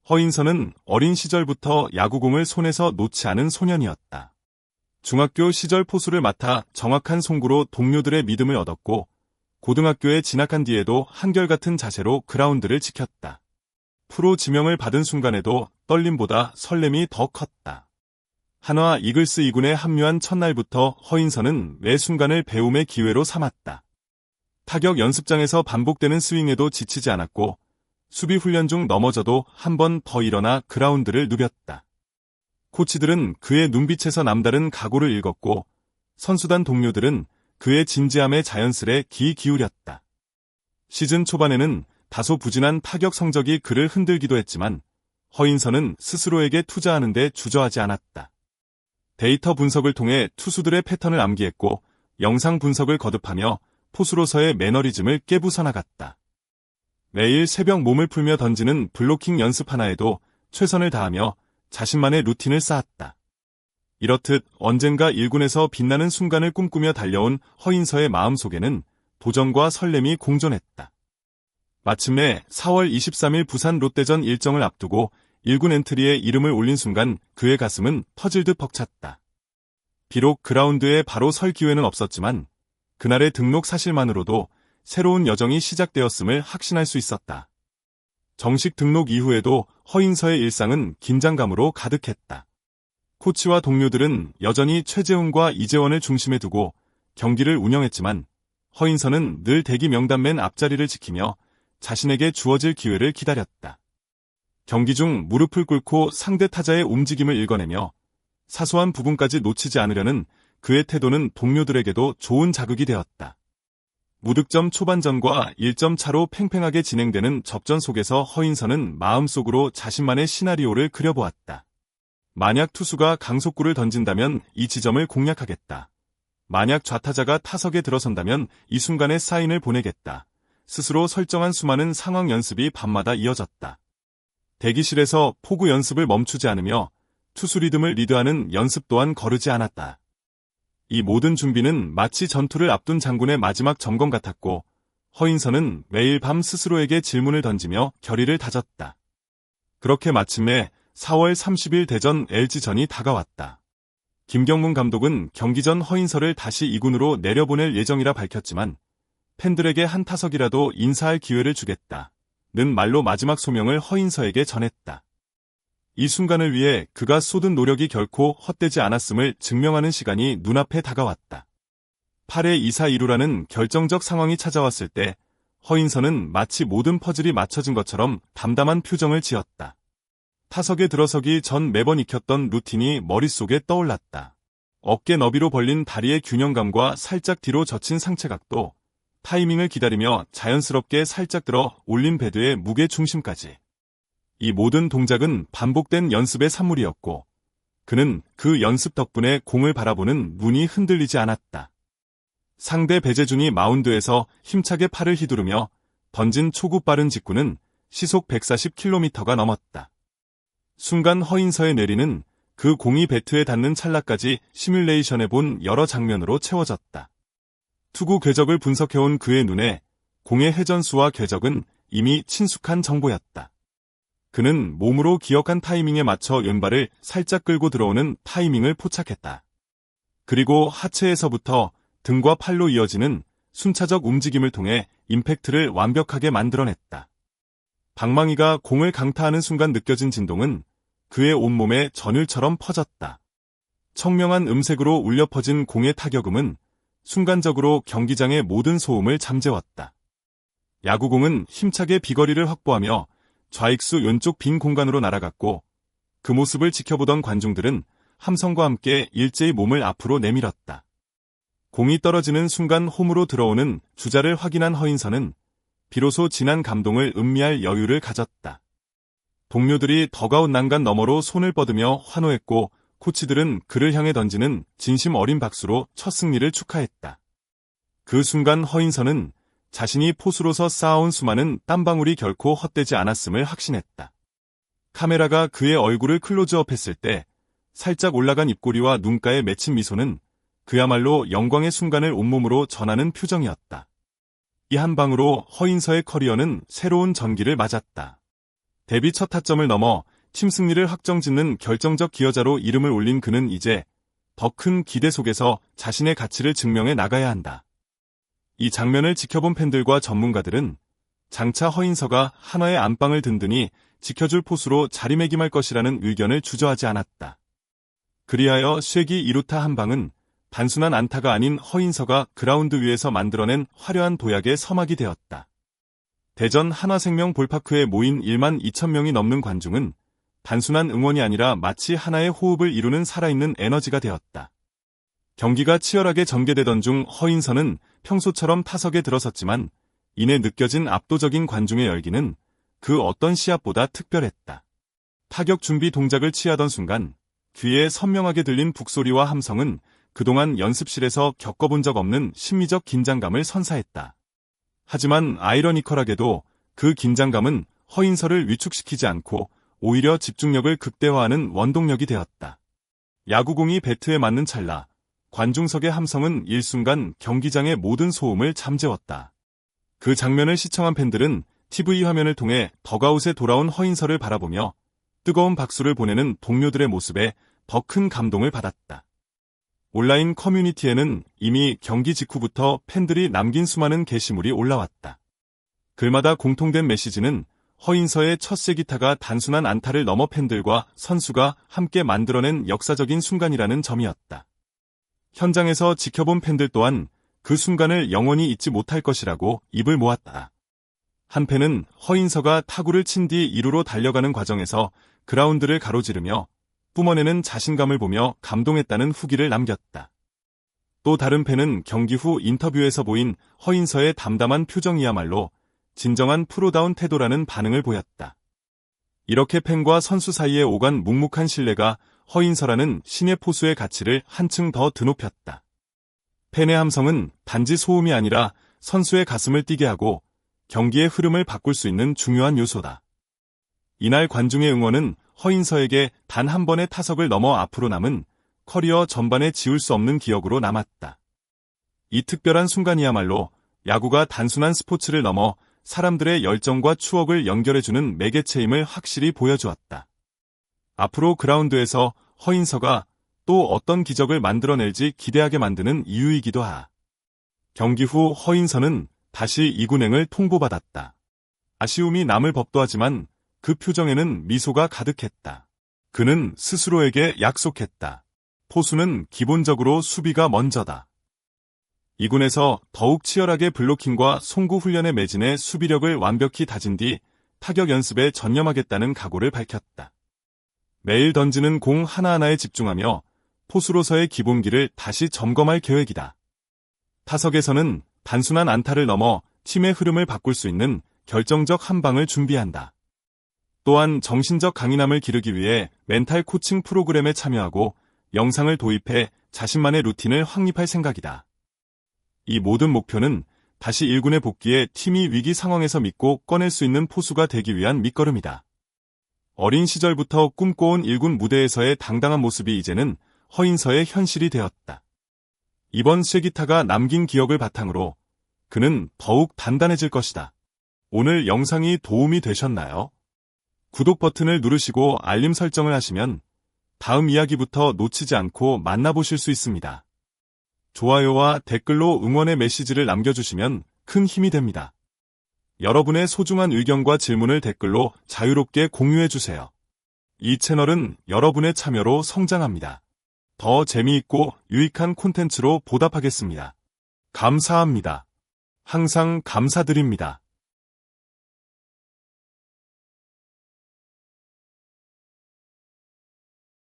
허인선은 어린 시절부터 야구공을 손에서 놓지 않은 소년이었다. 중학교 시절 포수를 맡아 정확한 송구로 동료들의 믿음을 얻었고, 고등학교에 진학한 뒤에도 한결같은 자세로 그라운드를 지켰다. 프로 지명을 받은 순간에도 떨림보다 설렘이 더 컸다. 한화 이글스 2군에 합류한 첫날부터 허인선은 매 순간을 배움의 기회로 삼았다. 타격 연습장에서 반복되는 스윙에도 지치지 않았고, 수비 훈련 중 넘어져도 한 번 더 일어나 그라운드를 누볐다. 코치들은 그의 눈빛에서 남다른 각오를 읽었고, 선수단 동료들은 그의 진지함에 자연스레 귀 기울였다. 시즌 초반에는 다소 부진한 타격 성적이 그를 흔들기도 했지만, 허인선은 스스로에게 투자하는 데 주저하지 않았다. 데이터 분석을 통해 투수들의 패턴을 암기했고, 영상 분석을 거듭하며 포수로서의 매너리즘을 깨부숴나갔다. 매일 새벽 몸을 풀며 던지는 블로킹 연습 하나에도 최선을 다하며 자신만의 루틴을 쌓았다. 이렇듯 언젠가 1군에서 빛나는 순간을 꿈꾸며 달려온 허인서의 마음속에는 도전과 설렘이 공존했다. 마침내 4월 23일 부산 롯데전 일정을 앞두고 1군 엔트리에 이름을 올린 순간 그의 가슴은 터질 듯 벅찼다. 비록 그라운드에 바로 설 기회는 없었지만 그날의 등록 사실만으로도 새로운 여정이 시작되었음을 확신할 수 있었다. 정식 등록 이후에도 허인서의 일상은 긴장감으로 가득했다. 코치와 동료들은 여전히 최재훈과 이재원을 중심에 두고 경기를 운영했지만 허인서는 늘 대기 명단 맨 앞자리를 지키며 자신에게 주어질 기회를 기다렸다. 경기 중 무릎을 꿇고 상대 타자의 움직임을 읽어내며 사소한 부분까지 놓치지 않으려는 그의 태도는 동료들에게도 좋은 자극이 되었다. 무득점 초반전과 1점 차로 팽팽하게 진행되는 접전 속에서 허인선은 마음속으로 자신만의 시나리오를 그려보았다. 만약 투수가 강속구를 던진다면 이 지점을 공략하겠다. 만약 좌타자가 타석에 들어선다면 이 순간에 사인을 보내겠다. 스스로 설정한 수많은 상황 연습이 밤마다 이어졌다. 대기실에서 포구 연습을 멈추지 않으며 투수 리듬을 리드하는 연습 또한 거르지 않았다. 이 모든 준비는 마치 전투를 앞둔 장군의 마지막 점검 같았고 허인선은 매일 밤 스스로에게 질문을 던지며 결의를 다졌다. 그렇게 마침내 4월 30일 대전 LG전이 다가왔다. 김경문 감독은 경기 전 허인서를 다시 2군으로 내려보낼 예정이라 밝혔지만 팬들에게 한 타석이라도 인사할 기회를 주겠다는 말로 마지막 소명을 허인서에게 전했다. 이 순간을 위해 그가 쏟은 노력이 결코 헛되지 않았음을 증명하는 시간이 눈앞에 다가왔다. 8회 2사 2루라는 결정적 상황이 찾아왔을 때 허인선은 마치 모든 퍼즐이 맞춰진 것처럼 담담한 표정을 지었다. 타석에 들어서기 전 매번 익혔던 루틴이 머릿속에 떠올랐다. 어깨 너비로 벌린 다리의 균형감과 살짝 뒤로 젖힌 상체각도, 타이밍을 기다리며 자연스럽게 살짝 들어 올린 배드의 무게 중심까지. 이 모든 동작은 반복된 연습의 산물이었고 그는 그 연습 덕분에 공을 바라보는 눈이 흔들리지 않았다. 상대 배재준이 마운드에서 힘차게 팔을 휘두르며 던진 초구 빠른 직구는 시속 140km가 넘었다. 순간 허인서의 내리는 그 공이 배트에 닿는 찰나까지 시뮬레이션해본 여러 장면으로 채워졌다. 투구 궤적을 분석해온 그의 눈에 공의 회전수와 궤적은 이미 친숙한 정보였다. 그는 몸으로 기억한 타이밍에 맞춰 왼발을 살짝 끌고 들어오는 타이밍을 포착했다. 그리고 하체에서부터 등과 팔로 이어지는 순차적 움직임을 통해 임팩트를 완벽하게 만들어냈다. 방망이가 공을 강타하는 순간 느껴진 진동은 그의 온몸에 전율처럼 퍼졌다. 청명한 음색으로 울려 퍼진 공의 타격음은 순간적으로 경기장의 모든 소음을 잠재웠다. 야구공은 힘차게 비거리를 확보하며 좌익수 왼쪽 빈 공간으로 날아갔고 그 모습을 지켜보던 관중들은 함성과 함께 일제히 몸을 앞으로 내밀었다. 공이 떨어지는 순간 홈으로 들어오는 주자를 확인한 허인선은 비로소 지난 감동을 음미할 여유를 가졌다. 동료들이 더가웃 난간 너머로 손을 뻗으며 환호했고 코치들은 그를 향해 던지는 진심 어린 박수로 첫 승리를 축하했다. 그 순간 허인선은 자신이 포수로서 쌓아온 수많은 땀방울이 결코 헛되지 않았음을 확신했다. 카메라가 그의 얼굴을 클로즈업했을 때 살짝 올라간 입꼬리와 눈가에 맺힌 미소는 그야말로 영광의 순간을 온몸으로 전하는 표정이었다. 이 한 방으로 허인서의 커리어는 새로운 전기를 맞았다. 데뷔 첫 타점을 넘어 팀 승리를 확정짓는 결정적 기여자로 이름을 올린 그는 이제 더 큰 기대 속에서 자신의 가치를 증명해 나가야 한다. 이 장면을 지켜본 팬들과 전문가들은 장차 허인서가 한화의 안방을 든든히 지켜줄 포수로 자리매김할 것이라는 의견을 주저하지 않았다. 그리하여 쉐기 2루타 한 방은 단순한 안타가 아닌 허인서가 그라운드 위에서 만들어낸 화려한 도약의 서막이 되었다. 대전 한화생명 볼파크에 모인 1만 2천 명이 넘는 관중은 단순한 응원이 아니라 마치 하나의 호흡을 이루는 살아있는 에너지가 되었다. 경기가 치열하게 전개되던 중 허인서는 평소처럼 타석에 들어섰지만 이내 느껴진 압도적인 관중의 열기는 그 어떤 시합보다 특별했다. 타격 준비 동작을 취하던 순간 귀에 선명하게 들린 북소리와 함성은 그동안 연습실에서 겪어본 적 없는 심리적 긴장감을 선사했다. 하지만 아이러니컬하게도 그 긴장감은 허인서를 위축시키지 않고 오히려 집중력을 극대화하는 원동력이 되었다. 야구공이 배트에 맞는 찰나 관중석의 함성은 일순간 경기장의 모든 소음을 잠재웠다. 그 장면을 시청한 팬들은 TV 화면을 통해 덕아웃에 돌아온 허인서를 바라보며 뜨거운 박수를 보내는 동료들의 모습에 더 큰 감동을 받았다. 온라인 커뮤니티에는 이미 경기 직후부터 팬들이 남긴 수많은 게시물이 올라왔다. 글마다 공통된 메시지는 허인서의 첫 세기타가 단순한 안타를 넘어 팬들과 선수가 함께 만들어낸 역사적인 순간이라는 점이었다. 현장에서 지켜본 팬들 또한 그 순간을 영원히 잊지 못할 것이라고 입을 모았다. 한 팬은 허인서가 타구를 친 뒤 2루로 달려가는 과정에서 그라운드를 가로지르며 뿜어내는 자신감을 보며 감동했다는 후기를 남겼다. 또 다른 팬은 경기 후 인터뷰에서 보인 허인서의 담담한 표정이야말로 진정한 프로다운 태도라는 반응을 보였다. 이렇게 팬과 선수 사이에 오간 묵묵한 신뢰가 허인서라는 신예 포수의 가치를 한층 더 드높였다. 팬의 함성은 단지 소음이 아니라 선수의 가슴을 뛰게 하고 경기의 흐름을 바꿀 수 있는 중요한 요소다. 이날 관중의 응원은 허인서에게 단 한 번의 타석을 넘어 앞으로 남은 커리어 전반에 지울 수 없는 기억으로 남았다. 이 특별한 순간이야말로 야구가 단순한 스포츠를 넘어 사람들의 열정과 추억을 연결해주는 매개체임을 확실히 보여주었다. 앞으로 그라운드에서 허인서가 또 어떤 기적을 만들어낼지 기대하게 만드는 이유이기도 하다. 경기 후 허인서는 다시 이군행을 통보받았다. 아쉬움이 남을 법도 하지만 그 표정에는 미소가 가득했다. 그는 스스로에게 약속했다. 포수는 기본적으로 수비가 먼저다. 2군에서 더욱 치열하게 블로킹과 송구 훈련에 매진해 수비력을 완벽히 다진 뒤 타격 연습에 전념하겠다는 각오를 밝혔다. 매일 던지는 공 하나하나에 집중하며 포수로서의 기본기를 다시 점검할 계획이다. 타석에서는 단순한 안타를 넘어 팀의 흐름을 바꿀 수 있는 결정적 한 방을 준비한다. 또한 정신적 강인함을 기르기 위해 멘탈 코칭 프로그램에 참여하고 영상을 도입해 자신만의 루틴을 확립할 생각이다. 이 모든 목표는 다시 1군에 복귀해 팀이 위기 상황에서 믿고 꺼낼 수 있는 포수가 되기 위한 밑거름이다. 어린 시절부터 꿈꿔온 1군 무대에서의 당당한 모습이 이제는 허인서의 현실이 되었다. 이번 쐐기타가 남긴 기억을 바탕으로 그는 더욱 단단해질 것이다. 오늘 영상이 도움이 되셨나요? 구독 버튼을 누르시고 알림 설정을 하시면 다음 이야기부터 놓치지 않고 만나보실 수 있습니다. 좋아요와 댓글로 응원의 메시지를 남겨주시면 큰 힘이 됩니다. 여러분의 소중한 의견과 질문을 댓글로 자유롭게 공유해주세요. 이 채널은 여러분의 참여로 성장합니다. 더 재미있고 유익한 콘텐츠로 보답하겠습니다. 감사합니다. 항상 감사드립니다.